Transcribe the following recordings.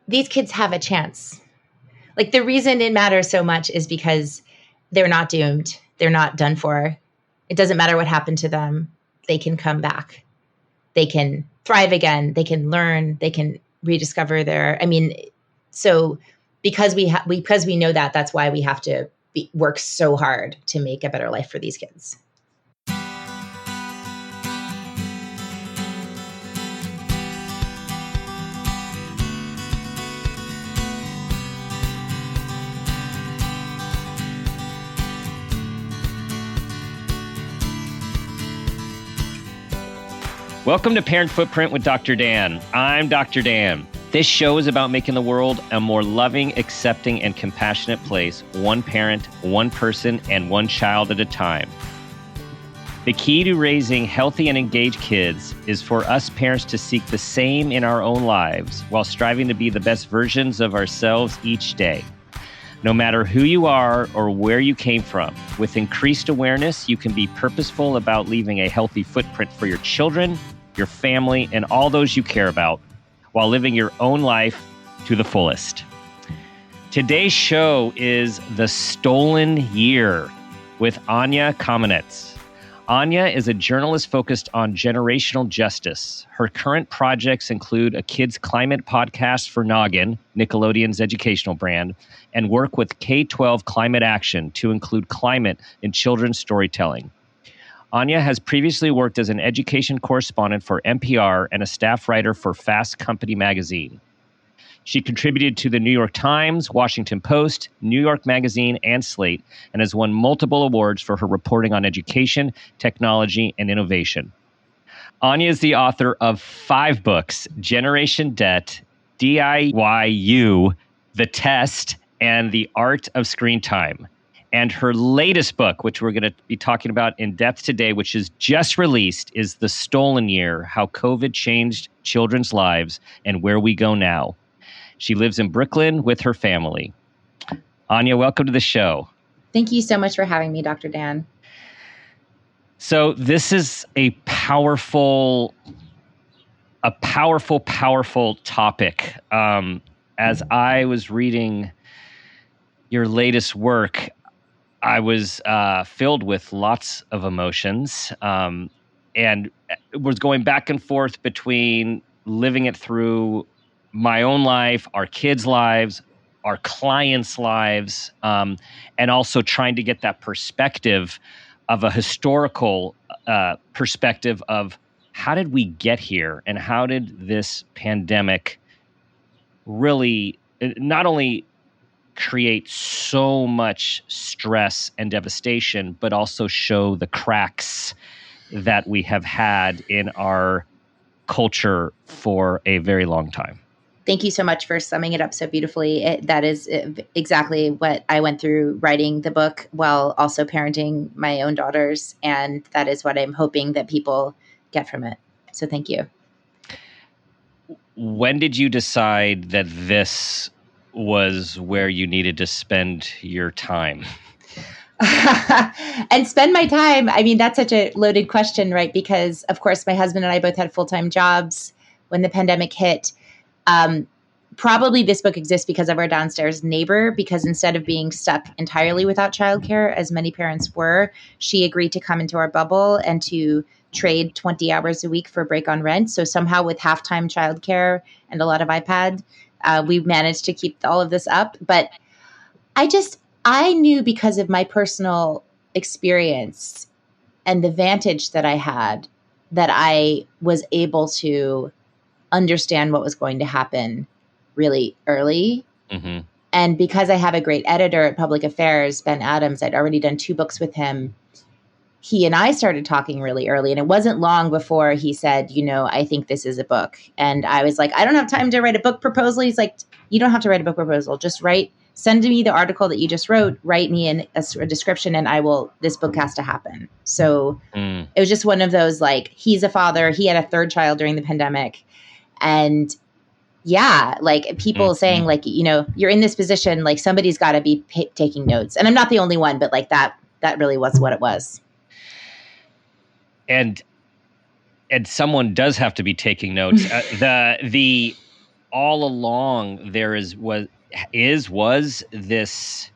these kids have a chance. Like, the reason it matters so much is because they're not doomed. They're not done for. It doesn't matter what happened to them. They can come back. They can thrive again. They can learn. They can rediscover so because we know that, that's why we have to work so hard to make a better life for these kids. Welcome to Parent Footprint with Dr. Dan. I'm Dr. Dan. This show is about making the world a more loving, accepting, and compassionate place, one parent, one person, and one child at a time. The key to raising healthy and engaged kids is for us parents to seek the same in our own lives while striving to be the best versions of ourselves each day. No matter who you are or where you came from, with increased awareness, you can be purposeful about leaving a healthy footprint for your children, your family, and all those you care about, while living your own life to the fullest. Today's show is The Stolen Year with Anya Kamenetz. Anya is a journalist focused on generational justice. Her current projects include a kids' climate podcast for Noggin, Nickelodeon's educational brand, and work with K-12 Climate Action to include climate in children's storytelling. Anya has previously worked as an education correspondent for NPR and a staff writer for Fast Company magazine. She contributed to the New York Times, Washington Post, New York Magazine, and Slate, and has won multiple awards for her reporting on education, technology, and innovation. Anya is the author of 5 books: Generation Debt, DIYU, The Test, and The Art of Screen Time. And her latest book, which we're going to be talking about in depth today, which is just released, is The Stolen Year: How COVID Changed Children's Lives and Where We Go Now. She lives in Brooklyn with her family. Anya, welcome to the show. Thank you so much for having me, Dr. Dan. So this is a powerful topic. As I was reading your latest work, I was filled with lots of emotions and was going back and forth between living it through my own life, our kids' lives, our clients' lives, and also trying to get that perspective of a historical perspective of how did we get here and how did this pandemic really not only create so much stress and devastation, but also show the cracks that we have had in our culture for a very long time. Thank you so much for summing it up so beautifully. That is exactly what I went through writing the book while also parenting my own daughters. And that is what I'm hoping that people get from it. So thank you. When did you decide that this was where you needed to spend your time? And spend my time. I mean, that's such a loaded question, right? Because, of course, my husband and I both had full-time jobs when the pandemic hit. Probably this book exists because of our downstairs neighbor, because instead of being stuck entirely without childcare, as many parents were, she agreed to come into our bubble and to trade 20 hours a week for a break on rent. So somehow with half-time childcare and a lot of iPad, we managed to keep all of this up. But I knew because of my personal experience and the vantage that I had that I was able to understand what was going to happen really early. Mm-hmm. And because I have a great editor at Public Affairs, Ben Adams, I'd already done 2 books with him. He and I started talking really early, and it wasn't long before he said, I think this is a book. And I was like, I don't have time to write a book proposal. He's like, you don't have to write a book proposal. Just send me the article that you just wrote, write me a description, and this book has to happen. So it was just one of those, like, he's a father. He had a 3rd child during the pandemic. And yeah, like people saying like, you're in this position, like somebody's got to be taking notes. And I'm not the only one, but like that really was what it was. And someone does have to be taking notes. all along there was this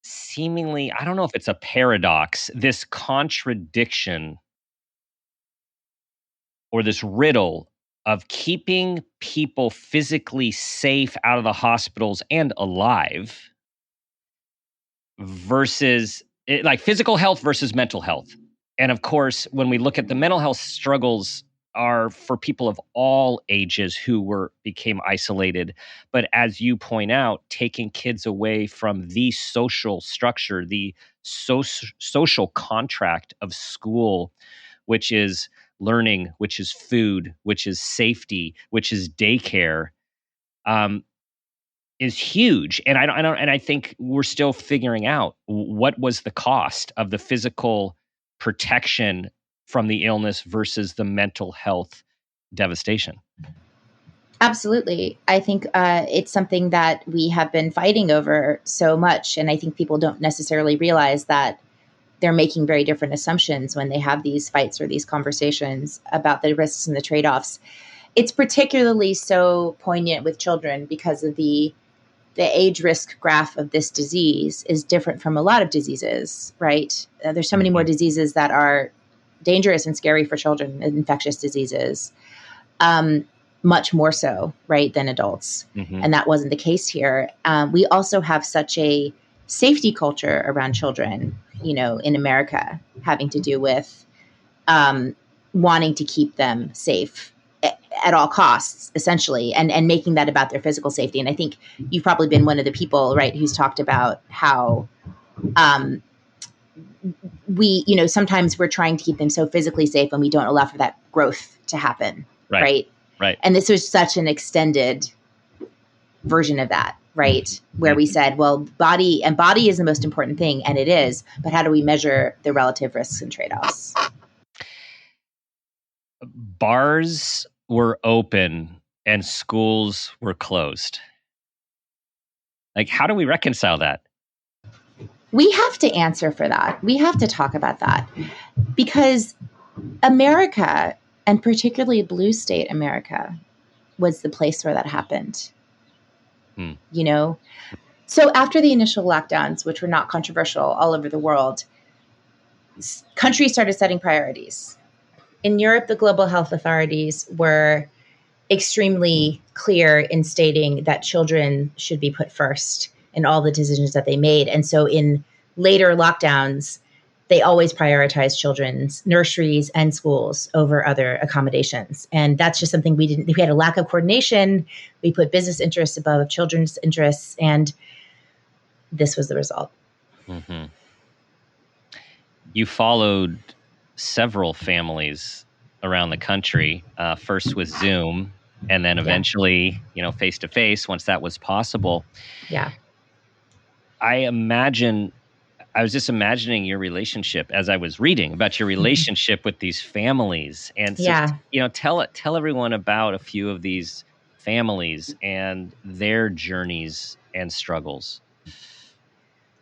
seemingly, I don't know if it's a paradox, this contradiction or this riddle of keeping people physically safe out of the hospitals and alive versus like physical health versus mental health. And of course, when we look at the mental health struggles are for people of all ages who became isolated. But as you point out, taking kids away from the social structure, the social contract of school, which is learning, which is food, which is safety, which is daycare, is huge. And I think we're still figuring out what was the cost of the physical protection from the illness versus the mental health devastation. Absolutely. I think it's something that we have been fighting over so much. And I think people don't necessarily realize that they're making very different assumptions when they have these fights or these conversations about the risks and the trade-offs. It's particularly so poignant with children because of the age risk graph of this disease is different from a lot of diseases, right? There's so many more diseases that are dangerous and scary for children, infectious diseases, much more so, right, than adults. And that wasn't the case here. We also have such a safety culture around children, in America, having to do with wanting to keep them safe at all costs, essentially, and making that about their physical safety. And I think you've probably been one of the people, right, who's talked about how we, sometimes we're trying to keep them so physically safe and we don't allow for that growth to happen, right? And this was such an extended version of that, right? Where we said, well, body is the most important thing, and it is, but how do we measure the relative risks and trade-offs? Bars were open and schools were closed. Like, how do we reconcile that? We have to answer for that. We have to talk about that because America, and particularly blue state America, was the place where that happened. So after the initial lockdowns, which were not controversial all over the world, countries started setting priorities. In Europe, the global health authorities were extremely clear in stating that children should be put first in all the decisions that they made. And so in later lockdowns, they always prioritized children's nurseries and schools over other accommodations. And that's just something we had a lack of coordination. We put business interests above children's interests. And this was the result. You followed several families around the country, first with Zoom, and then eventually, face to face once that was possible. Yeah. I was just imagining your relationship as I was reading about your relationship with these families. And so, tell everyone about a few of these families and their journeys and struggles.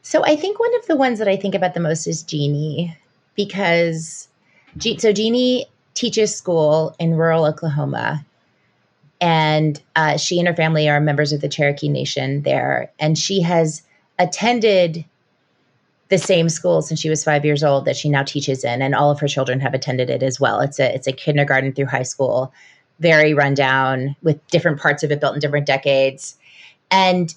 So I think one of the ones that I think about the most is Jeannie, because Jeannie teaches school in rural Oklahoma, and she and her family are members of the Cherokee Nation there. And she has attended the same school since she was 5 years old that she now teaches in, and all of her children have attended it as well. It's a kindergarten through high school, very rundown with different parts of it built in different decades. And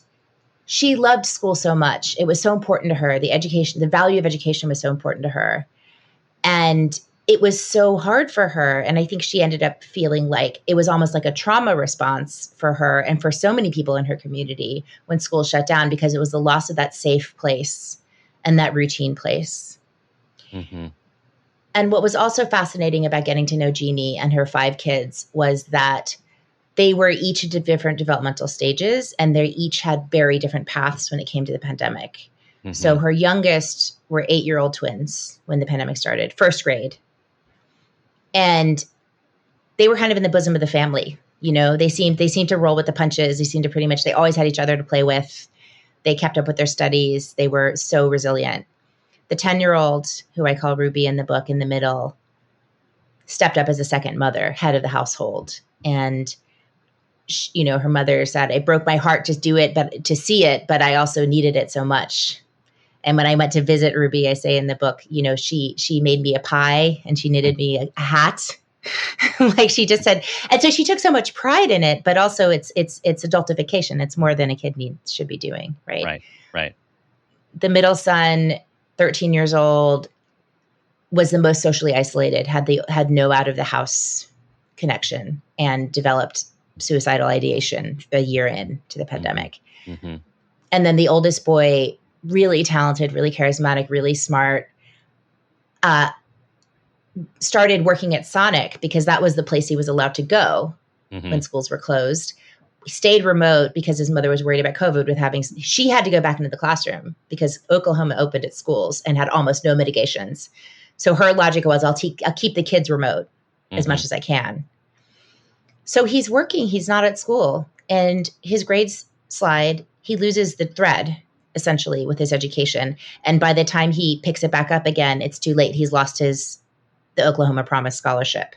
she loved school so much. It was so important to her. The value of education was so important to her. And it was so hard for her. And I think she ended up feeling like it was almost like a trauma response for her and for so many people in her community when school shut down, because it was the loss of that safe place and that routine place. And what was also fascinating about getting to know Jeannie and her 5 kids was that they were each at different developmental stages, and they each had very different paths when it came to the pandemic. So her youngest were 8-year-old twins when the pandemic started, first grade. And they were kind of in the bosom of the family. They seemed to roll with the punches. They always had each other to play with. They kept up with their studies. They were so resilient. The 10-year-old, who I call Ruby in the book, in the middle, stepped up as a second mother, head of the household. And her mother said, it broke my heart to do it, but to see it, but I also needed it so much. And when I went to visit Ruby, I say in the book, she made me a pie and she knitted me a hat. Like she just said, and so she took so much pride in it, but also it's adultification. It's more than a kid should be doing. Right. The middle son, 13 years old, was the most socially isolated, had no out of the house connection, and developed suicidal ideation a year into the pandemic. Mm-hmm. And then the oldest boy, really talented, really charismatic, really smart, started working at Sonic because that was the place he was allowed to go when schools were closed. He stayed remote because his mother was worried about COVID she had to go back into the classroom because Oklahoma opened its schools and had almost no mitigations. So her logic was, I'll keep the kids remote as much as I can. So he's working, he's not at school, and his grades slide. He loses the thread, essentially, with his education. And by the time he picks it back up again, it's too late. He's lost the Oklahoma Promise Scholarship.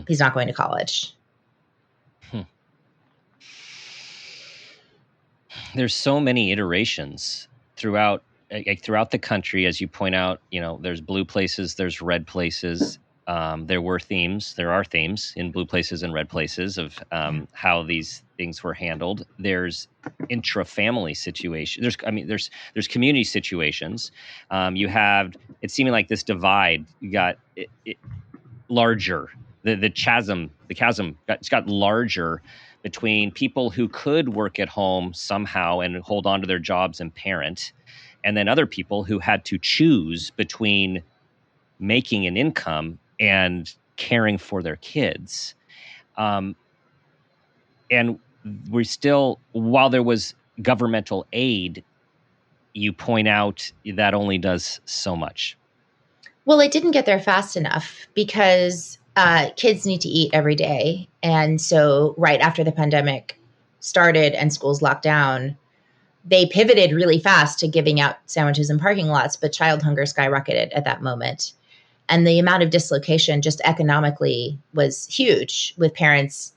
He's not going to college. There's so many iterations throughout the country, as you point out. There's blue places, there's red places. There are themes in blue places and red places of how these things were handled. There's intra-family situations. There's community situations. You have it's seeming like this divide. You got it larger. The chasm got larger between people who could work at home somehow and hold on to their jobs and parent, and then other people who had to choose between making an income and caring for their kids. And we're still, while there was governmental aid, you point out that only does so much. Well, it didn't get there fast enough because kids need to eat every day. And so right after the pandemic started and schools locked down, they pivoted really fast to giving out sandwiches in parking lots, but child hunger skyrocketed at that moment. And the amount of dislocation just economically was huge, with parents,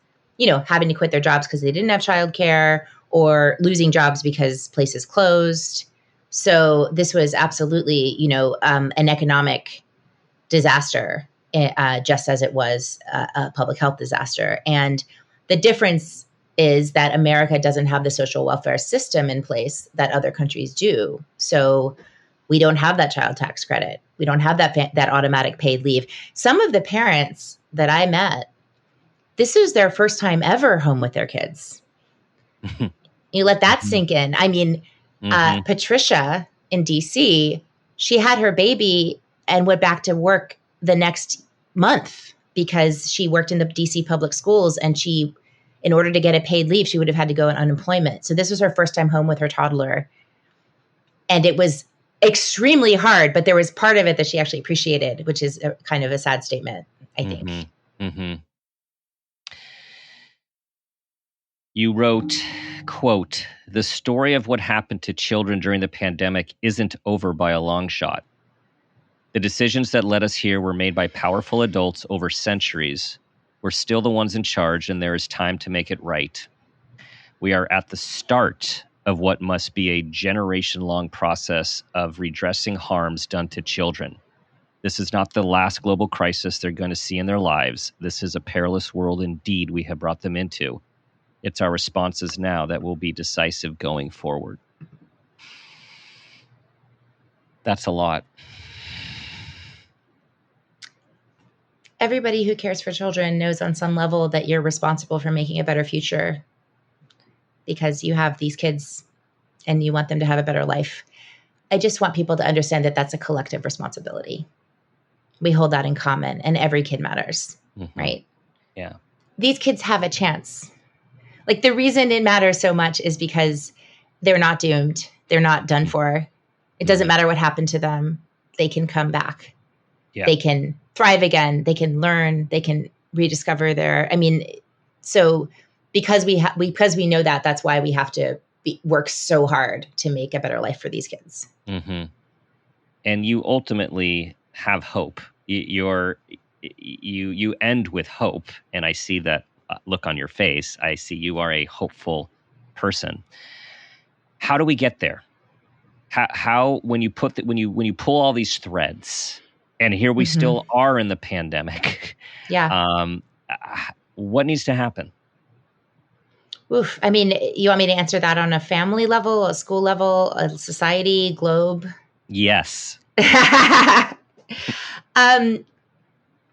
having to quit their jobs because they didn't have childcare, or losing jobs because places closed. So this was absolutely, an economic disaster, just as it was a public health disaster. And the difference is that America doesn't have the social welfare system in place that other countries do. So we don't have that child tax credit. We don't have that automatic paid leave. Some of the parents that I met, this is their first time ever home with their kids. You let that sink in. I mean, Patricia in DC, she had her baby and went back to work the next month because she worked in the DC public schools, and in order to get a paid leave, she would have had to go on unemployment. So this was her first time home with her toddler. And it was extremely hard, but there was part of it that she actually appreciated, which is kind of a sad statement, I think. You wrote, quote, "The story of what happened to children during the pandemic isn't over by a long shot. The decisions that led us here were made by powerful adults over centuries. We're still the ones in charge, and there is time to make it right. We are at the start of what must be a generation-long process of redressing harms done to children. This is not the last global crisis they're going to see in their lives. This is a perilous world indeed we have brought them into. It's our responses now that will be decisive going forward." That's a lot. Everybody who cares for children knows on some level that you're responsible for making a better future because you have these kids and you want them to have a better life. I just want people to understand that that's a collective responsibility. We hold that in common, and every kid matters, right? Yeah. These kids have a chance. Like, the reason it matters so much is because they're not doomed. They're not done for. It doesn't matter what happened to them. They can come back. Yeah. They can thrive again. They can learn. They can rediscover so because we know that, that's why we have to work so hard to make a better life for these kids. Mm-hmm. And you ultimately have hope. You end with hope, and I see that look on your face. I see you are a hopeful person. How do we get there? How when you when you pull all these threads, and here we still are in the pandemic. Yeah. What needs to happen? Oof. I mean, you want me to answer that on a family level, a school level, a society, globe? Yes.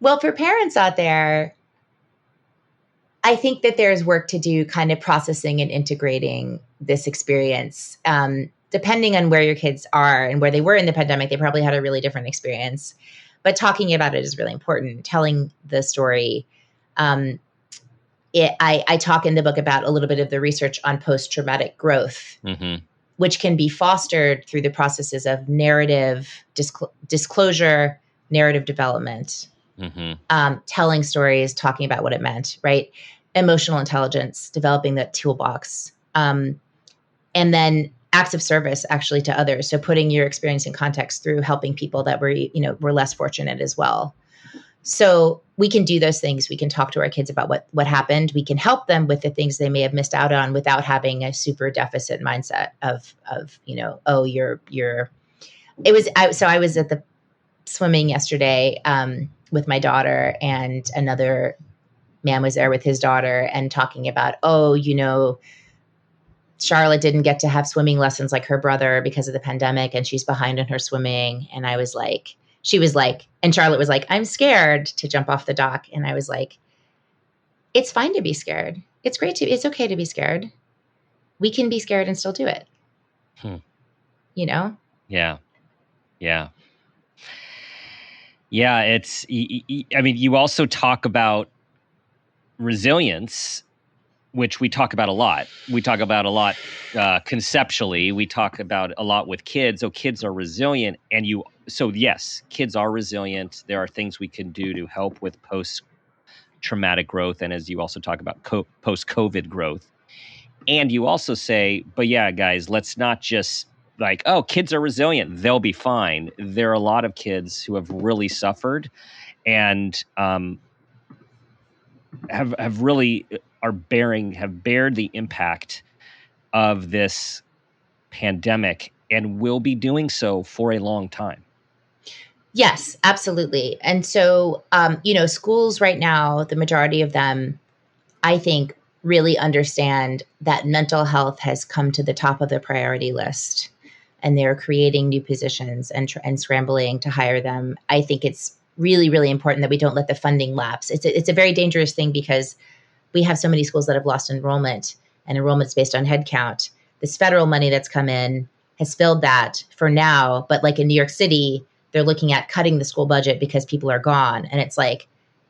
Well, for parents out there, I think that there's work to do kind of processing and integrating this experience. Depending on where your kids are and where they were in the pandemic, they probably had a really different experience. But talking about it is really important. Telling the story. I talk in the book about a little bit of the research on post-traumatic growth, which can be fostered through the processes of narrative disclosure, narrative development, telling stories, talking about what it meant, right? Emotional intelligence, developing that toolbox, and then acts of service actually to others. So putting your experience in context through helping people that were less fortunate as well. So we can do those things. We can talk to our kids about what happened. We can help them with the things they may have missed out on without having a super deficit mindset of I was at the swimming yesterday with my daughter, and another man was there with his daughter and talking about, Charlotte didn't get to have swimming lessons like her brother because of the pandemic, and she's behind in her swimming. And I was like, and Charlotte was like, I'm scared to jump off the dock. And I was like, it's fine to be scared. It's okay to be scared. We can be scared and still do it. Yeah. It's, I mean, you also talk about resilience, which we talk about a lot. We talk about a lot conceptually. We talk about a lot with kids. So kids are resilient. So yes, kids are resilient. There are things we can do to help with post-traumatic growth. And as you also talk about post-COVID growth. And you also say, but yeah, guys, let's not just like, oh, kids are resilient, they'll be fine. There are a lot of kids who have really suffered and have really bared the impact of this pandemic and will be doing so for a long time. Yes, absolutely. And so, schools right now, the majority of them, I think, really understand that mental health has come to the top of the priority list, and they're creating new positions and scrambling to hire them. I think it's really, really important that we don't let the funding lapse. It's a very dangerous thing because we have so many schools that have lost enrollment, and enrollment's based on headcount. This federal money that's come in has filled that for now, but like in New York City, they're looking at cutting the school budget because people are gone. And it's like,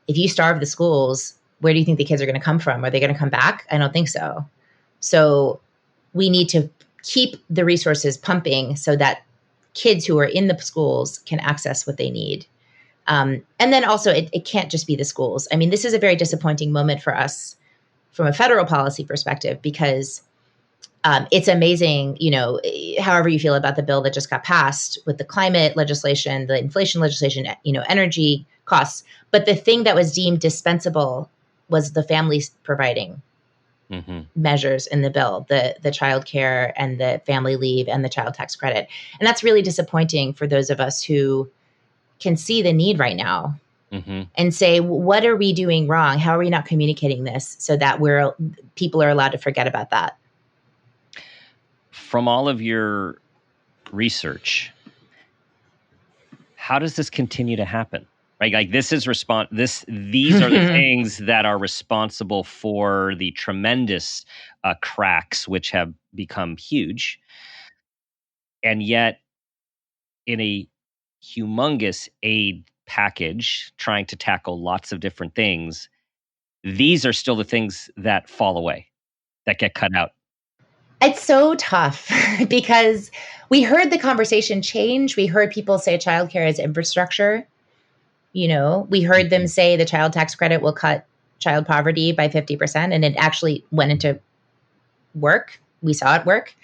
if you starve the schools, where do you think the kids are going to come from? Are they going to come back? I don't think so. So we need to keep the resources pumping so that kids who are in the schools can access what they need. And then also, it can't just be the schools. I mean, this is a very disappointing moment for us from a federal policy perspective because it's amazing, however you feel about the bill that just got passed with the climate legislation, the inflation legislation, energy costs. But the thing that was deemed dispensable was the families providing measures in the bill, the child care and the family leave and the child tax credit. And that's really disappointing for those of us who can see the need right now and say, what are we doing wrong? How are we not communicating this so that people are allowed to forget about that? From all of your research, how does this continue to happen? Right? Like this is these are the things that are responsible for the tremendous cracks, which have become huge. And yet in a humongous aid package, trying to tackle lots of different things, these are still the things that fall away, that get cut out. It's so tough because we heard the conversation change. We heard people say childcare is infrastructure. We heard them say the child tax credit will cut child poverty by 50%, and it actually went into work. We saw it work.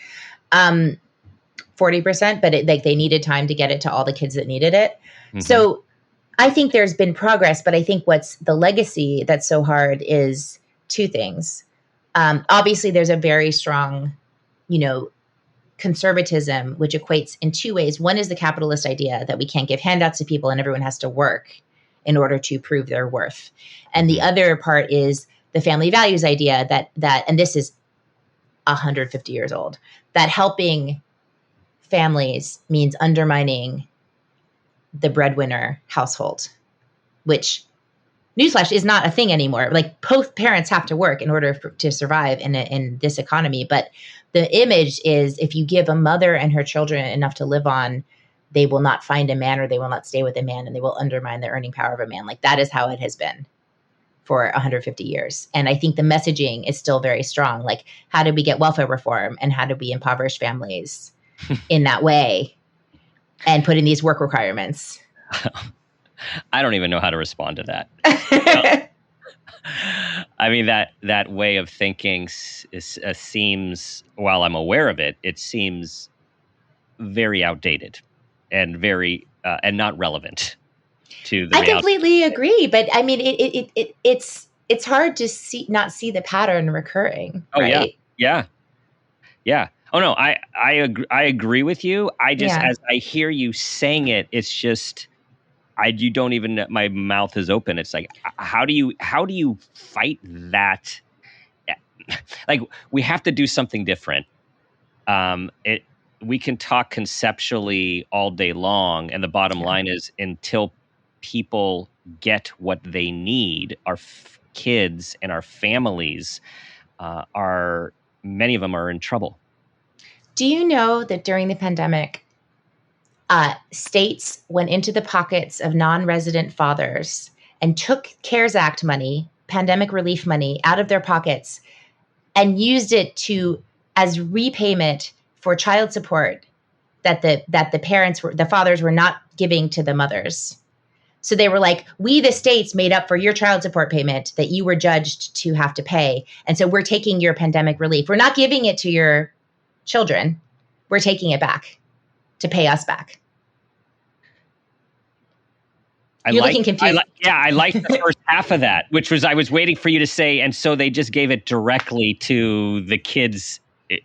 40%, but they needed time to get it to all the kids that needed it. So I think there's been progress, but I think what's the legacy that's so hard is two things. Obviously, there's a very strong, conservatism, which equates in two ways. One is the capitalist idea that we can't give handouts to people and everyone has to work in order to prove their worth. And the other part is the family values idea that and this is 150 years old, that helping families means undermining the breadwinner household, which, newsflash, is not a thing anymore. Like, both parents have to work in order to survive in this economy. But the image is, if you give a mother and her children enough to live on, they will not find a man, or they will not stay with a man, and they will undermine the earning power of a man. Like, that is how it has been for 150 years. And I think the messaging is still very strong. Like, how do we get welfare reform, and how do we impoverish families in that way, and put in these work requirements? I don't even know how to respond to that. I mean, that way of thinking seems, while I'm aware of it, it seems very outdated and very and not relevant to the. I completely agree, but I mean, it's hard to not see the pattern recurring. Oh, right? Yeah. Oh no, I agree with you. I just, as I hear you saying it, it's just. You don't even, my mouth is open. It's like, how do you fight that? Like, we have to do something different. We can talk conceptually all day long. And the bottom line is, until people get what they need, our kids and our families many of them are in trouble. Do you know that during the pandemic, states went into the pockets of non-resident fathers and took CARES Act money, pandemic relief money, out of their pockets and used it as repayment for child support that the fathers were not giving to the mothers. So they were like, we, the states, made up for your child support payment that you were judged to have to pay. And so we're taking your pandemic relief. We're not giving it to your children. We're taking it back to pay us back. You're looking confused. I liked the first half of that, which was, I was waiting for you to say, and so they just gave it directly to the kids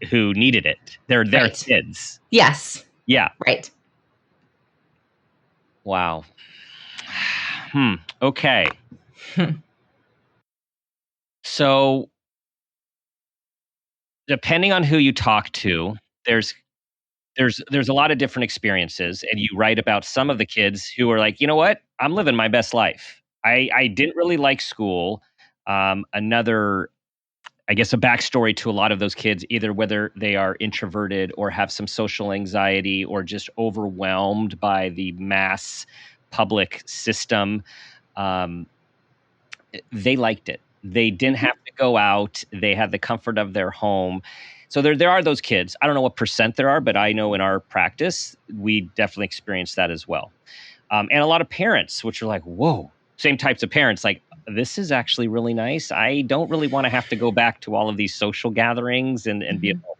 who needed it. They're their kids. Yes. Yeah. Right. Wow. Okay. So, depending on who you talk to, there's a lot of different experiences, and you write about some of the kids who are like, you know what, I'm living my best life. I didn't really like school. I guess a backstory to a lot of those kids, either whether they are introverted or have some social anxiety or just overwhelmed by the mass public system, they liked it. They didn't have to go out. They had the comfort of their home. So there are those kids. I don't know what percent there are, but I know in our practice, we definitely experience that as well. And a lot of parents, which are like, whoa, same types of parents, like, this is actually really nice. I don't really want to have to go back to all of these social gatherings and be at home.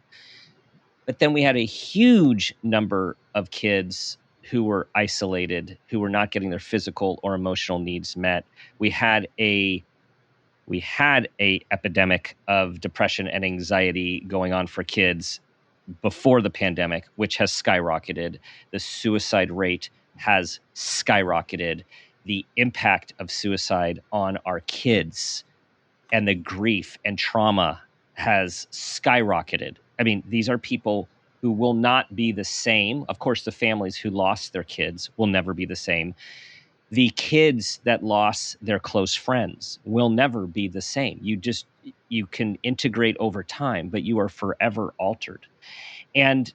But then we had a huge number of kids who were isolated, who were not getting their physical or emotional needs met. We had a epidemic of depression and anxiety going on for kids before the pandemic, which has skyrocketed. The suicide rate has skyrocketed. The impact of suicide on our kids and the grief and trauma has skyrocketed. I mean, these are people who will not be the same. Of course, the families who lost their kids will never be the same. The kids that lost their close friends will never be the same. You can integrate over time, but you are forever altered. And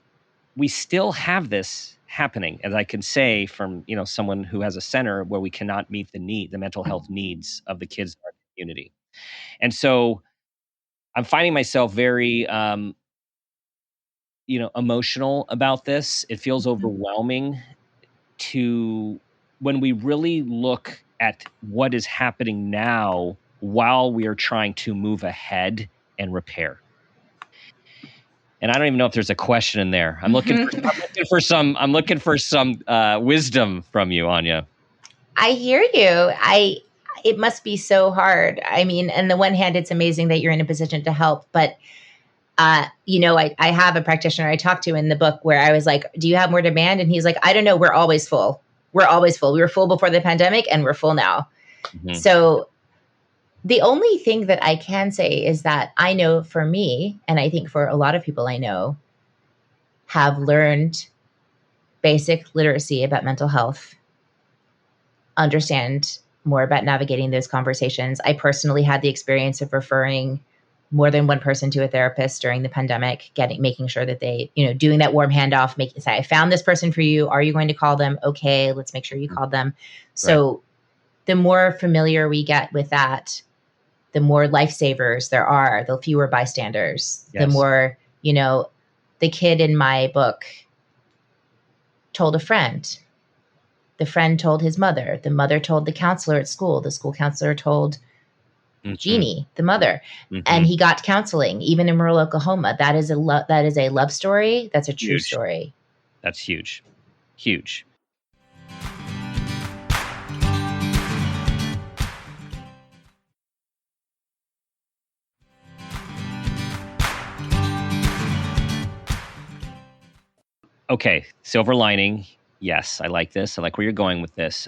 we still have this happening, as I can say from, someone who has a center where we cannot meet the mental health needs of the kids in our community. And so I'm finding myself very, emotional about this. It feels overwhelming when we really look at what is happening now while we are trying to move ahead and repair. And I don't even know if there's a question in there. I'm looking for some wisdom from you, Anya. I hear you. it must be so hard. I mean, on the one hand, it's amazing that you're in a position to help, but I have a practitioner I talked to in the book where I was like, do you have more demand? And he's like, I don't know. We're always full. We're always full. We were full before the pandemic and we're full now. Mm-hmm. So the only thing that I can say is that I know for me, and I think for a lot of people I know, have learned basic literacy about mental health, understand more about navigating those conversations. I personally had the experience of referring more than one person to a therapist during the pandemic, making sure that they, doing that warm handoff, say, I found this person for you. Are you going to call them? Okay, let's make sure you called them. So the more familiar we get with that, the more lifesavers there are, the fewer bystanders, the more, the kid in my book told a friend. The friend told his mother. The mother told the counselor at school. The school counselor told Jeannie, the mother, and he got counseling, even in rural Oklahoma. That is a love story. That's a true story. That's huge. Huge. Okay, silver lining. Yes, I like this. I like where you're going with this.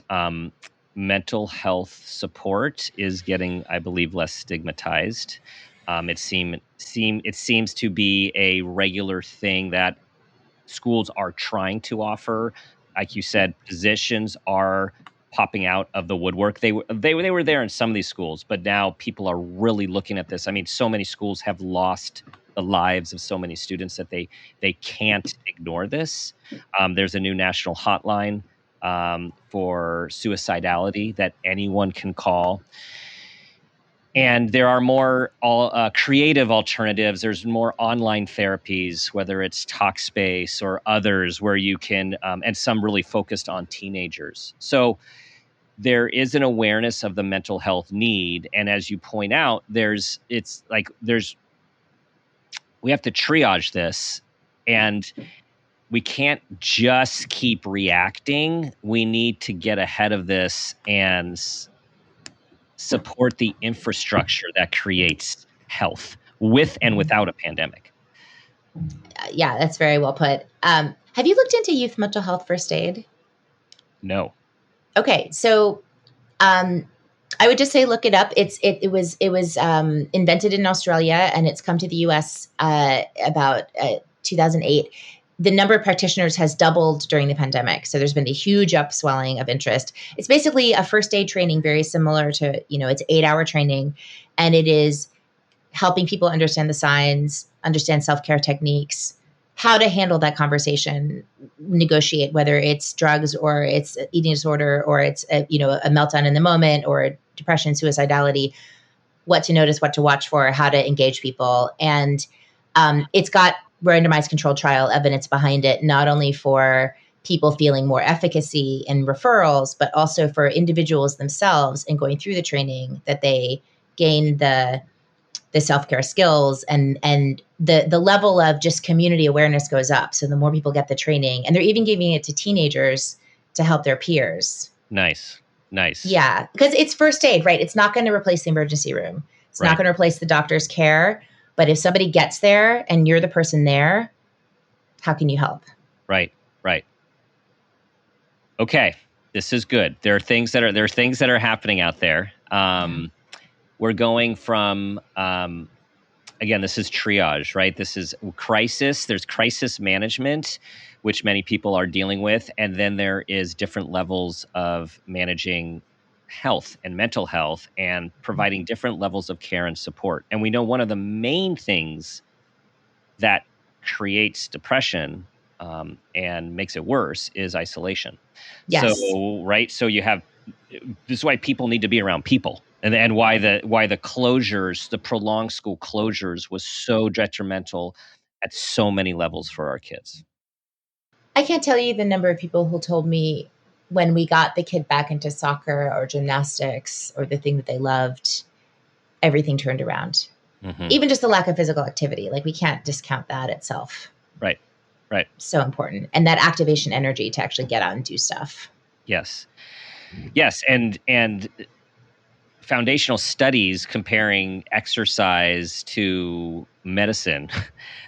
Mental health support is getting, I believe, less stigmatized. It seems to be a regular thing that schools are trying to offer. Like you said, positions are popping out of the woodwork. They were there in some of these schools, but now people are really looking at this. I mean, so many schools have lost the lives of so many students that they can't ignore this. There's a new national hotline for suicidality that anyone can call. And there are more creative alternatives. There's more online therapies, whether it's Talkspace or others, where you can, and some really focused on teenagers. So there is an awareness of the mental health need. And as you point out, we have to triage this, and we can't just keep reacting. We need to get ahead of this and support the infrastructure that creates health with and without a pandemic. Yeah, that's very well put. Have you looked into youth mental health first aid? No. Okay, so I would just say look it up. It was invented in Australia and it's come to the U.S. About 2008. The number of practitioners has doubled during the pandemic. So there's been a huge upswelling of interest. It's basically a first aid training, very similar to, it's 8-hour training. And it is helping people understand the signs, understand self-care techniques, how to handle that conversation, negotiate, whether it's drugs or it's eating disorder or it's a meltdown in the moment or depression, suicidality, what to notice, what to watch for, how to engage people. And it's got randomized controlled trial evidence behind it, not only for people feeling more efficacy in referrals, but also for individuals themselves in going through the training that they gain the self-care skills and the level of just community awareness goes up. So the more people get the training, and they're even giving it to teenagers to help their peers. Nice. Yeah, because it's first aid, right? It's not going to replace the emergency room. It's not going to replace the doctor's care. But if somebody gets there and you're the person there, how can you help? Right. Okay, this is good. There are things that are happening out there. We're going from again, this is triage, right? This is crisis. There's crisis management, which many people are dealing with, and then there is different levels of managing health and mental health and providing different levels of care and support. And we know one of the main things that creates depression and makes it worse is isolation. Yes. So you have, this is why people need to be around people, and why the closures, the prolonged school closures, was so detrimental at so many levels for our kids. I can't tell you the number of people who told me when we got the kid back into soccer or gymnastics or the thing that they loved, everything turned around. Mm-hmm. Even just the lack of physical activity. Like, we can't discount that itself. Right. So important. And that activation energy to actually get out and do stuff. Yes. And foundational studies comparing exercise to medicine.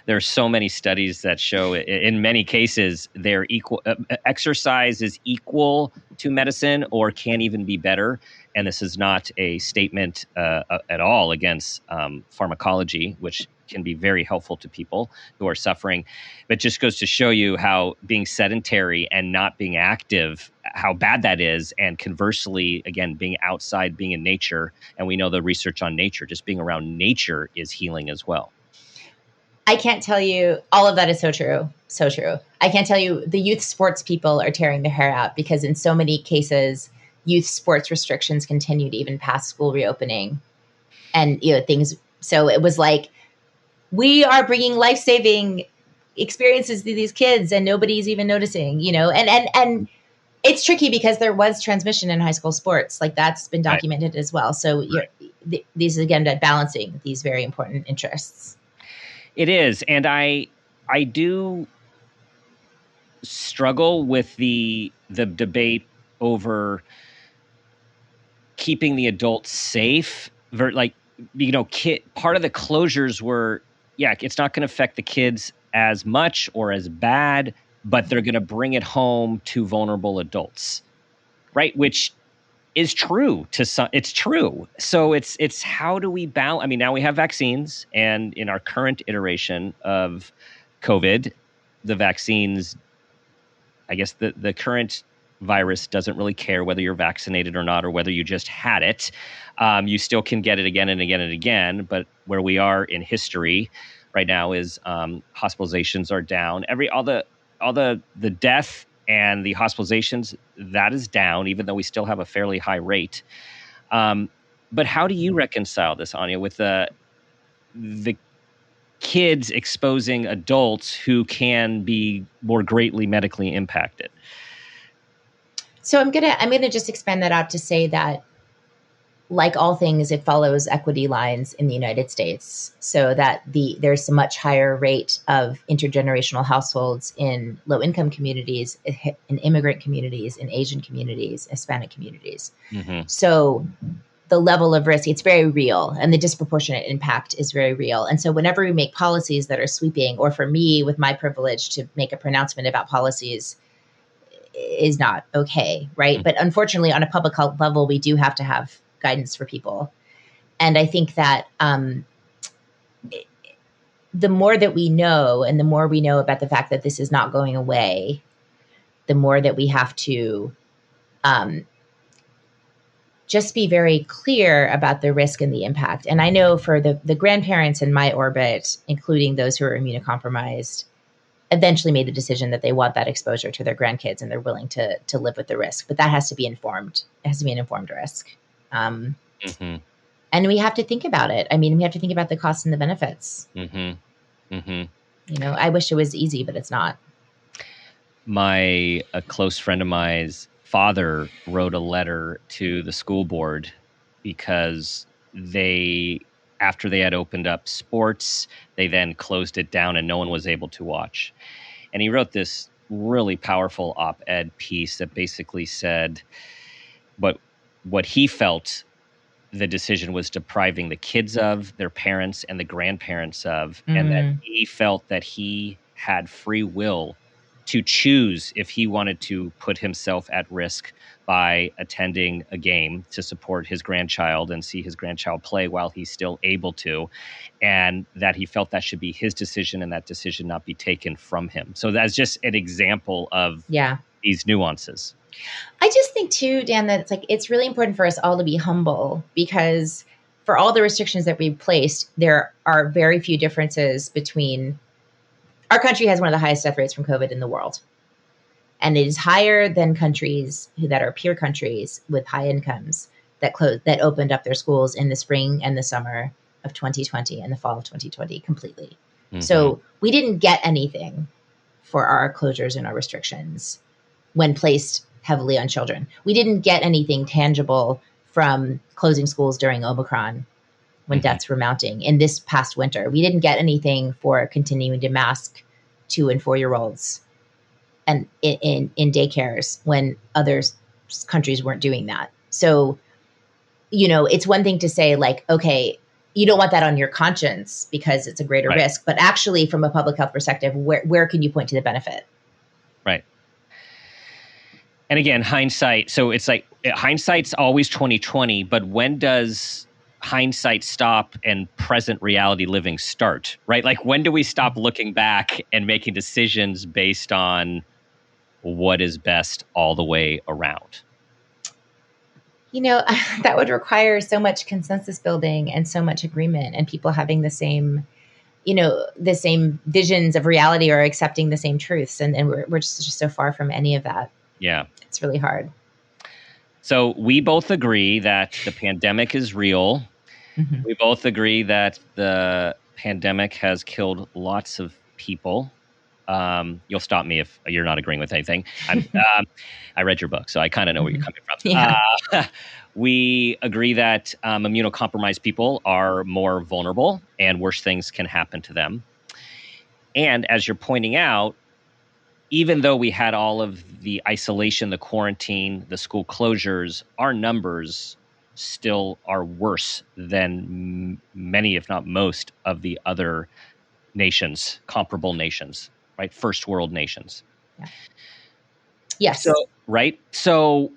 There are so many studies that show in many cases they're equal. Exercise is equal to medicine or can even be better. And this is not a statement at all against pharmacology, which can be very helpful to people who are suffering. But just goes to show you how being sedentary and not being active, how bad that is. And conversely, again, being outside, being in nature. And we know the research on nature, just being around nature is healing as well. I can't tell you, all of that is so true. So true. I can't tell you, the youth sports people are tearing their hair out because in so many cases, youth sports restrictions continued even past school reopening and, things. So it was like, we are bringing life-saving experiences to these kids and nobody's even noticing, and it's tricky because there was transmission in high school sports. Like that's been documented as well. So these, again, balancing these very important interests. It is. And I do struggle with the debate over keeping the adults safe. Part of the closures were, it's not going to affect the kids as much or as bad, but they're going to bring it home to vulnerable adults, right? Which is true to some. It's true. So it's how do we balance? I mean, now we have vaccines, and in our current iteration of COVID, the vaccines, I guess the current virus doesn't really care whether you're vaccinated or not, or whether you just had it. You still can get it again and again and again. But where we are in history right now is hospitalizations are down. All the death and the hospitalizations, that is down, even though we still have a fairly high rate. But how do you reconcile this, Anya, with the kids exposing adults who can be more greatly medically impacted? So I'm gonna just expand that out to say that, like all things, it follows equity lines in the United States, so that there's a much higher rate of intergenerational households in low-income communities, in immigrant communities, in Asian communities, Hispanic communities. Mm-hmm. So the level of risk, it's very real, and the disproportionate impact is very real. And so whenever we make policies that are sweeping, or for me, with my privilege to make a pronouncement about policies, is not okay, right? Mm-hmm. But unfortunately, on a public health level, we do have to have guidance for people. And I think that the more that we know, and the more we know about the fact that this is not going away, the more that we have to just be very clear about the risk and the impact. And I know for the grandparents in my orbit, including those who are immunocompromised, eventually made the decision that they want that exposure to their grandkids, and they're willing to live with the risk. But that has to be informed. It has to be an informed risk. Mm-hmm. And we have to think about it. I mean, we have to think about the costs and the benefits. Mm-hmm. Mm-hmm. I wish it was easy, but it's not. A close friend of mine's father wrote a letter to the school board because after they had opened up sports, they then closed it down and no one was able to watch. And he wrote this really powerful op-ed piece that basically said what he felt the decision was depriving the kids of, their parents and the grandparents of, and that he felt that he had free will to choose if he wanted to put himself at risk by attending a game to support his grandchild and see his grandchild play while he's still able to, and that he felt that should be his decision and that decision not be taken from him. So that's just an example of these nuances. I just think too, Dan, that it's really important for us all to be humble, because for all the restrictions that we've placed, there are very few differences between. Our country has one of the highest death rates from COVID in the world. And it is higher than countries that are peer countries with high incomes that opened up their schools in the spring and the summer of 2020 and the fall of 2020 completely. Mm-hmm. So we didn't get anything for our closures and our restrictions when placed heavily on children. We didn't get anything tangible from closing schools during Omicron when deaths were mounting in this past winter. We didn't get anything for continuing to mask 2 and 4-year-olds and in daycares when other countries weren't doing that. So, it's one thing to say like, okay, you don't want that on your conscience because it's a greater Right. risk, but actually from a public health perspective, where can you point to the benefit? Right. And again, hindsight. So it's like hindsight's always 2020, but when does hindsight stop and present reality living start? Right? Like when do we stop looking back and making decisions based on what is best all the way around? That would require so much consensus building and so much agreement and people having the same visions of reality or accepting the same truths. And we're just so far from any of that. Yeah. It's really hard. So we both agree that the pandemic is real. Mm-hmm. We both agree that the pandemic has killed lots of people. You'll stop me if you're not agreeing with anything. I read your book, so I kind of know where you're coming from. Yeah. We agree that immunocompromised people are more vulnerable and worse things can happen to them. And as you're pointing out, even though we had all of the isolation, the quarantine, the school closures, our numbers still are worse than many, if not most, of the other nations, comparable nations, right? First world nations. Yeah. Yes. So, right. So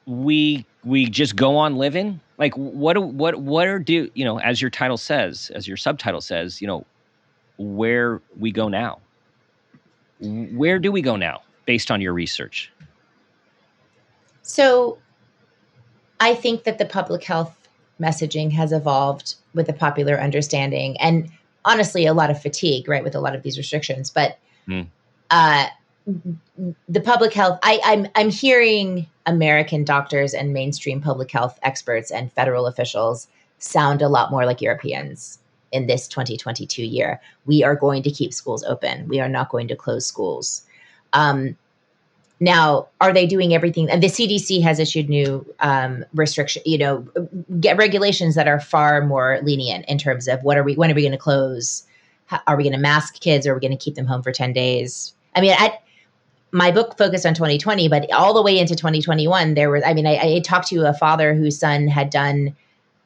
we just go on living. Like what as your title says, as your subtitle says, where we go now. Where do we go now based on your research? So I think that the public health messaging has evolved with a popular understanding and honestly a lot of fatigue, right, with a lot of these restrictions. But the public health, I'm hearing American doctors and mainstream public health experts and federal officials sound a lot more like Europeans in this 2022 year. We are going to keep schools open. We are not going to close schools. Now, are they doing everything? And the CDC has issued new regulations that are far more lenient in terms of when are we going to close? Are we going to mask kids? Or are we going to keep them home for 10 days? I mean, my book focused on 2020, but all the way into 2021, I talked to a father whose son had done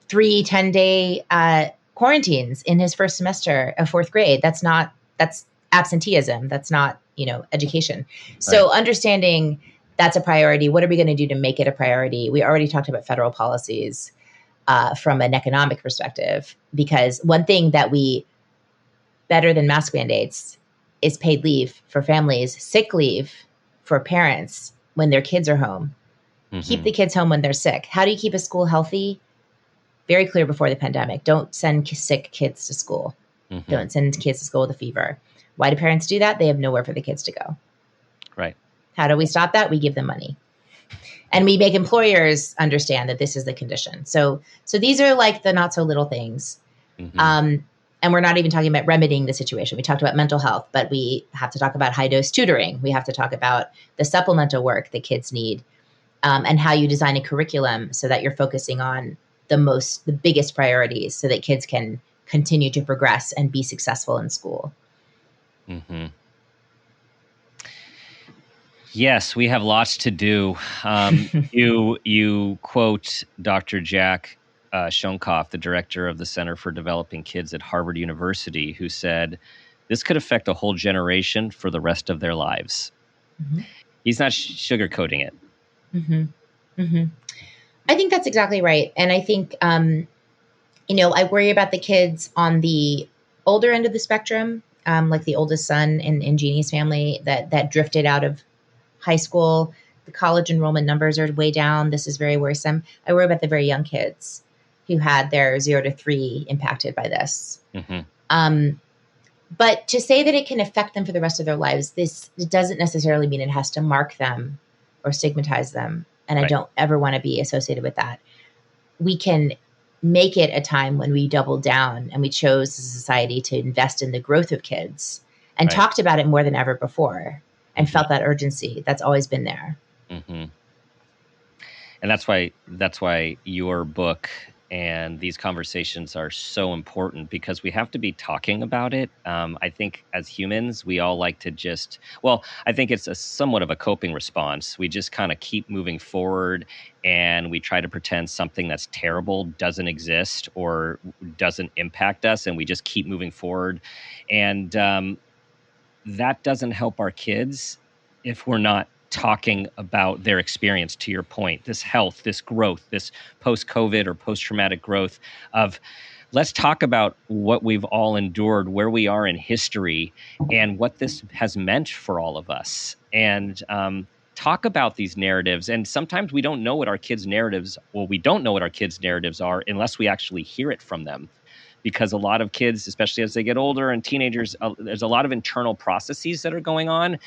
3 10-day quarantines in his first semester of 4th grade. That's absenteeism. That's not, education. So right. Understanding that's a priority. What are we going to do to make it a priority? We already talked about federal policies from an economic perspective, because one thing that better than mask mandates is paid leave for families, sick leave for parents when their kids are home. Mm-hmm. Keep the kids home when they're sick. How do you keep a school healthy? Very clear before the pandemic. Don't send sick kids to school. Mm-hmm. Don't send kids to school with a fever. Why do parents do that? They have nowhere for the kids to go. Right. How do we stop that? We give them money. And we make employers understand that this is the condition. So these are like the not so little things. Mm-hmm. And we're not even talking about remedying the situation. We talked about mental health, but we have to talk about high dose tutoring. We have to talk about the supplemental work that kids need, and how you design a curriculum so that you're focusing on the biggest priorities so that kids can continue to progress and be successful in school. Mm-hmm. Yes, we have lots to do. You quote Dr. Jack Shonkoff, the director of the Center for Developing Kids at Harvard University, who said, this could affect a whole generation for the rest of their lives. Mm-hmm. He's not sugarcoating it. Mm-hmm. Mm-hmm. I think that's exactly right. And I think, I worry about the kids on the older end of the spectrum, like the oldest son in Jeannie's family that drifted out of high school. The college enrollment numbers are way down. This is very worrisome. I worry about the very young kids who had their 0 to 3 impacted by this. Mm-hmm. But to say that it can affect them for the rest of their lives, this doesn't necessarily mean it has to mark them or stigmatize them. And right. I don't ever want to be associated with that. We can make it a time when we double down and we chose as a society to invest in the growth of kids and right. talked about it more than ever before and mm-hmm. felt that urgency that's always been there. Mm-hmm. And that's why your book And these conversations are so important because we have to be talking about it. I think as humans, we all like to I think it's a somewhat of a coping response. We just kind of keep moving forward and we try to pretend something that's terrible doesn't exist or doesn't impact us. And we just keep moving forward. And that doesn't help our kids if we're not talking about their experience, to your point, this health, this growth, this post-COVID or post-traumatic growth of let's talk about what we've all endured, where we are in history, and what this has meant for all of us. And talk about these narratives. And sometimes we don't know what our kids' narratives, we don't know what our kids' narratives are unless we actually hear it from them. Because a lot of kids, especially as they get older and teenagers, there's a lot of internal processes that are going on.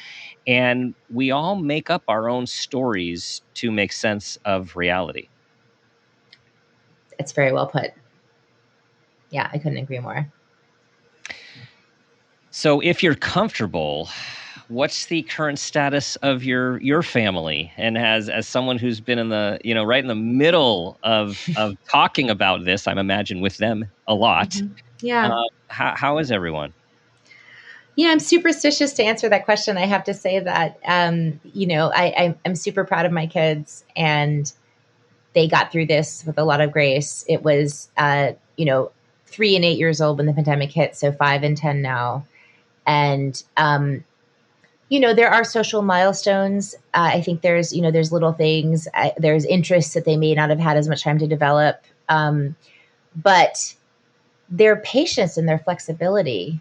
And we all make up our own stories to make sense of reality. It's very well put. Yeah, I couldn't agree more. So if you're comfortable, what's the current status of your family? And as someone who's been in the, right in the middle of talking about this, I'm imagine with them a lot. Mm-hmm. Yeah. How is everyone? Yeah, I'm superstitious to answer that question. I have to say that, I'm super proud of my kids, and they got through this with a lot of grace. It was, 3 and 8 years old when the pandemic hit, so 5 and 10 now. And, there are social milestones. I think there's little things, there's interests that they may not have had as much time to develop. But their patience and their flexibility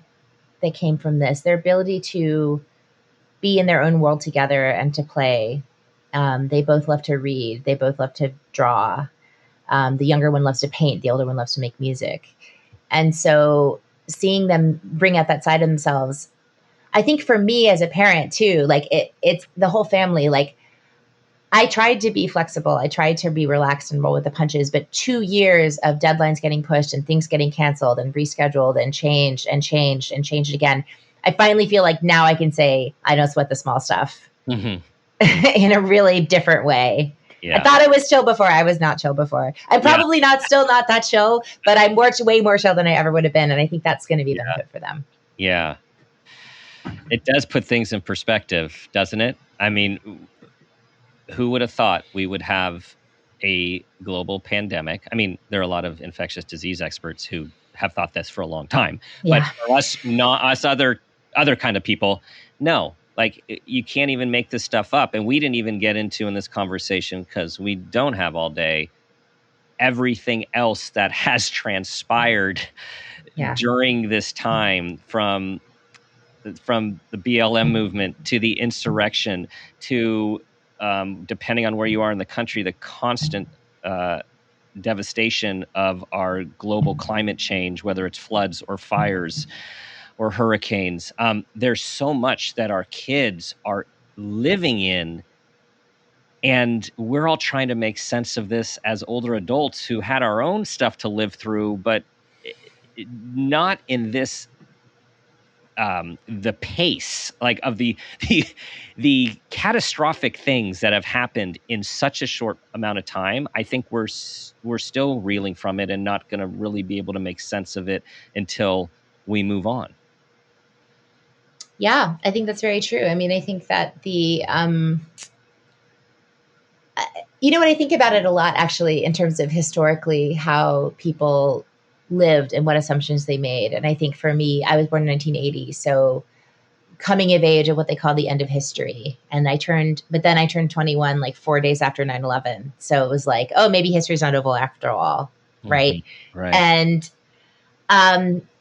that came from this, their ability to be in their own world together and to play. They both love to read. They both love to draw. The younger one loves to paint. The older one loves to make music. And so seeing them bring out that side of themselves, I think for me as a parent too, like it's the whole family. Like I tried to be flexible. I tried to be relaxed and roll with the punches, but 2 years of deadlines getting pushed and things getting canceled and rescheduled and changed again. I finally feel like now I can say, I don't sweat the small stuff in a really different way. Yeah. I thought I was chill before. I was not chill before. I'm probably still not that chill, but I'm way more chill than I ever would have been. And I think that's going to be the benefit for them. Yeah. It does put things in perspective, doesn't it? I mean, who would have thought we would have a global pandemic? I mean, there are a lot of infectious disease experts who have thought this for a long time. Yeah. But for us other kind of people, no. Like, you can't even make this stuff up. And we didn't even get into in this conversation, because we don't have all day, everything else that has transpired during this time, from the BLM movement to the insurrection to, depending on where you are in the country, the constant devastation of our global climate change, whether it's floods or fires or hurricanes. There's so much that our kids are living in, and we're all trying to make sense of this as older adults who had our own stuff to live through, but not in this the pace, like, of the catastrophic things that have happened in such a short amount of time. I think we're still reeling from it and not going to really be able to make sense of it until we move on. Yeah, I think that's very true. I mean, I think that when I think about it a lot, actually, in terms of historically how people lived and what assumptions they made. And I think for me, I was born in 1980. So coming of age of what they call the end of history. And then I turned 21, like 4 days after 9/11. So it was like, oh, maybe history's not over after all. Right. Mm-hmm. Right. And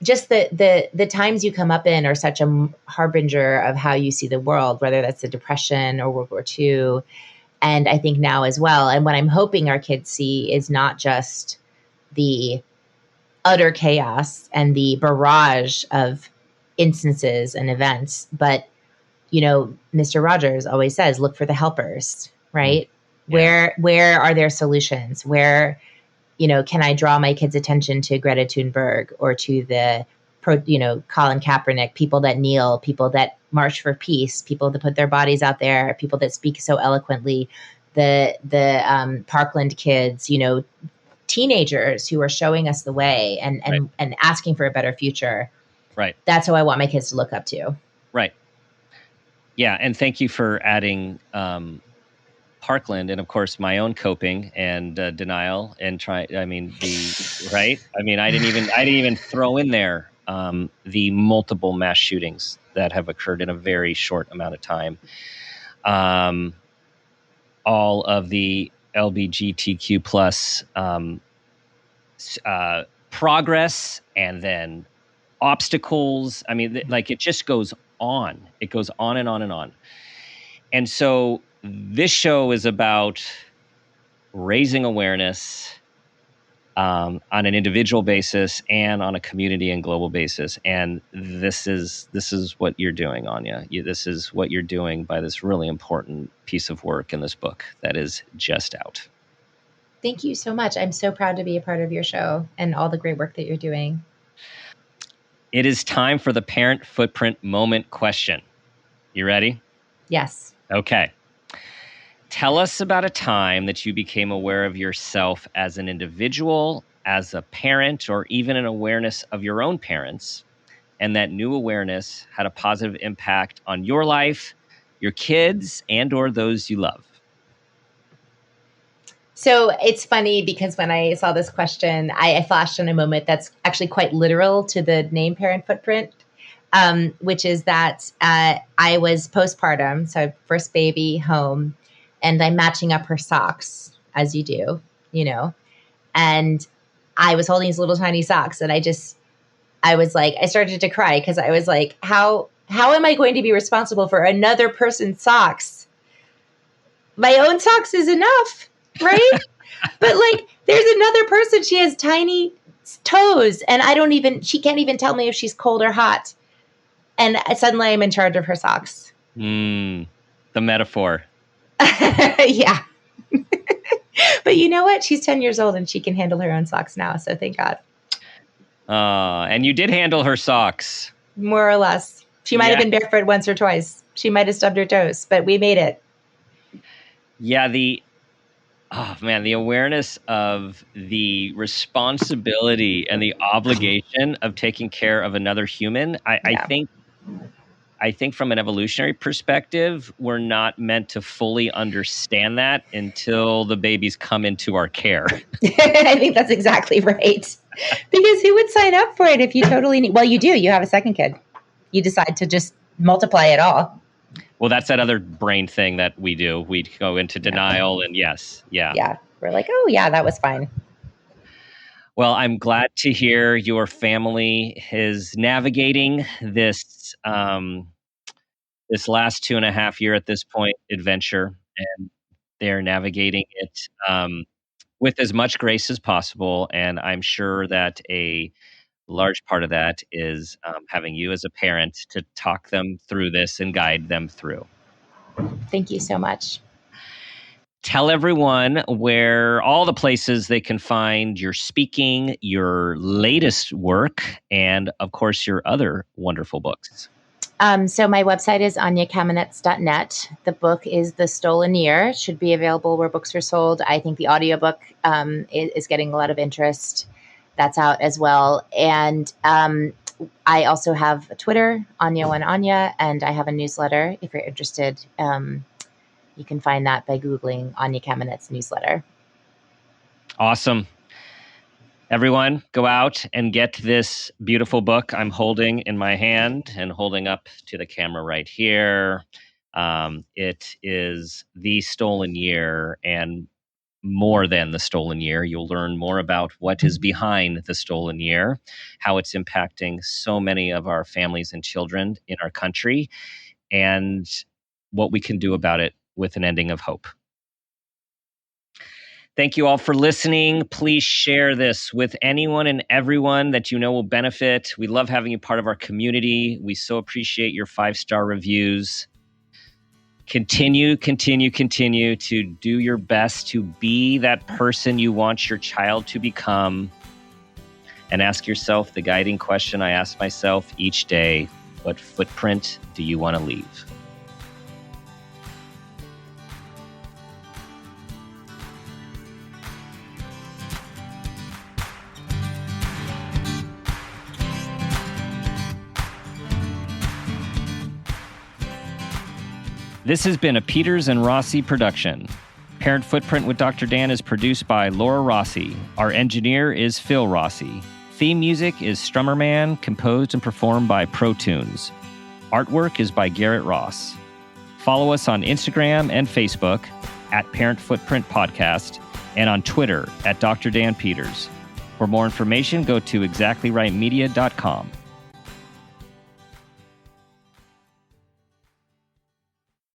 just the times you come up in are such a harbinger of how you see the world, whether that's the Depression or World War II. And I think now as well. And what I'm hoping our kids see is not just the utter chaos and the barrage of instances and events, but, Mr. Rogers always says, look for the helpers, right? Yeah. Where are their solutions? Where, can I draw my kids' attention to Greta Thunberg or to the, Colin Kaepernick, people that kneel, people that march for peace, people that put their bodies out there, people that speak so eloquently, the Parkland kids, teenagers who are showing us the way and asking for a better future. Right. That's who I want my kids to look up to. Right. Yeah. And thank you for adding Parkland, and of course my own coping and denial and I didn't even throw in there the multiple mass shootings that have occurred in a very short amount of time. All of the LGBTQ plus progress, and then obstacles. I mean, it just goes on. It goes on and on and on. And so this show is about raising awareness on an individual basis and on a community and global basis. And this is what you're doing, Anya. This is what you're doing by this really important piece of work in this book that is just out. Thank you so much. I'm so proud to be a part of your show and all the great work that you're doing. It is time for the parent footprint moment question. You ready? Yes. Okay. Tell us about a time that you became aware of yourself as an individual, as a parent, or even an awareness of your own parents, and that new awareness had a positive impact on your life, your kids, and or those you love. So it's funny because when I saw this question, I flashed on a moment that's actually quite literal to the name parent footprint, which is that I was postpartum, so first baby home, and I'm matching up her socks, as you do, and I was holding these little tiny socks, and I started to cry because I was like, how am I going to be responsible for another person's socks? My own socks is enough, right? But there's another person, she has tiny toes, and she can't even tell me if she's cold or hot. And suddenly I'm in charge of her socks. The metaphor. Yeah. But you know what? She's 10 years old and she can handle her own socks now. So thank God. And you did handle her socks. More or less. She might have been barefoot once or twice. She might have stubbed her toes, but we made it. Yeah. The awareness of the responsibility and the obligation of taking care of another human. I think from an evolutionary perspective, we're not meant to fully understand that until the babies come into our care. I think that's exactly right. Because who would sign up for it if you totally need? Well, you do. You have a second kid. You decide to just multiply it all. Well, that's that other brain thing that we do. We go into denial and yes. Yeah. Yeah. We're like, oh, yeah, that was fine. Well, I'm glad to hear your family is navigating this this last 2.5 year at this point adventure, and they're navigating it with as much grace as possible. And I'm sure that a large part of that is having you as a parent to talk them through this and guide them through. Thank you so much. Tell everyone where all the places they can find your speaking, your latest work, and of course, your other wonderful books. So my website is anyakamenetz.net. The book is The Stolen Year. It should be available where books are sold. I think the audiobook is getting a lot of interest. That's out as well. And I also have a Twitter, Anya, and I have a newsletter. If you're interested, you can find that by Googling Anya Kamenetz newsletter. Awesome. Everyone, go out and get this beautiful book I'm holding in my hand and holding up to the camera right here. It is The Stolen Year, and more than the stolen year. You'll learn more about what is behind the stolen year, how it's impacting so many of our families and children in our country, and what we can do about it with an ending of hope. Thank you all for listening. Please share this with anyone and everyone that you know will benefit. We love having you part of our community. We so appreciate your 5-star reviews. Continue to do your best to be that person you want your child to become. And ask yourself the guiding question I ask myself each day: what footprint do you want to leave? This has been a Peters and Rossi production. Parent Footprint with Dr. Dan is produced by Laura Rossi. Our engineer is Phil Rossi. Theme music is Strummerman, composed and performed by Pro Tunes. Artwork is by Garrett Ross. Follow us on Instagram and Facebook at Parent Footprint Podcast and on Twitter at Dr. Dan Peters. For more information, go to exactlyrightmedia.com.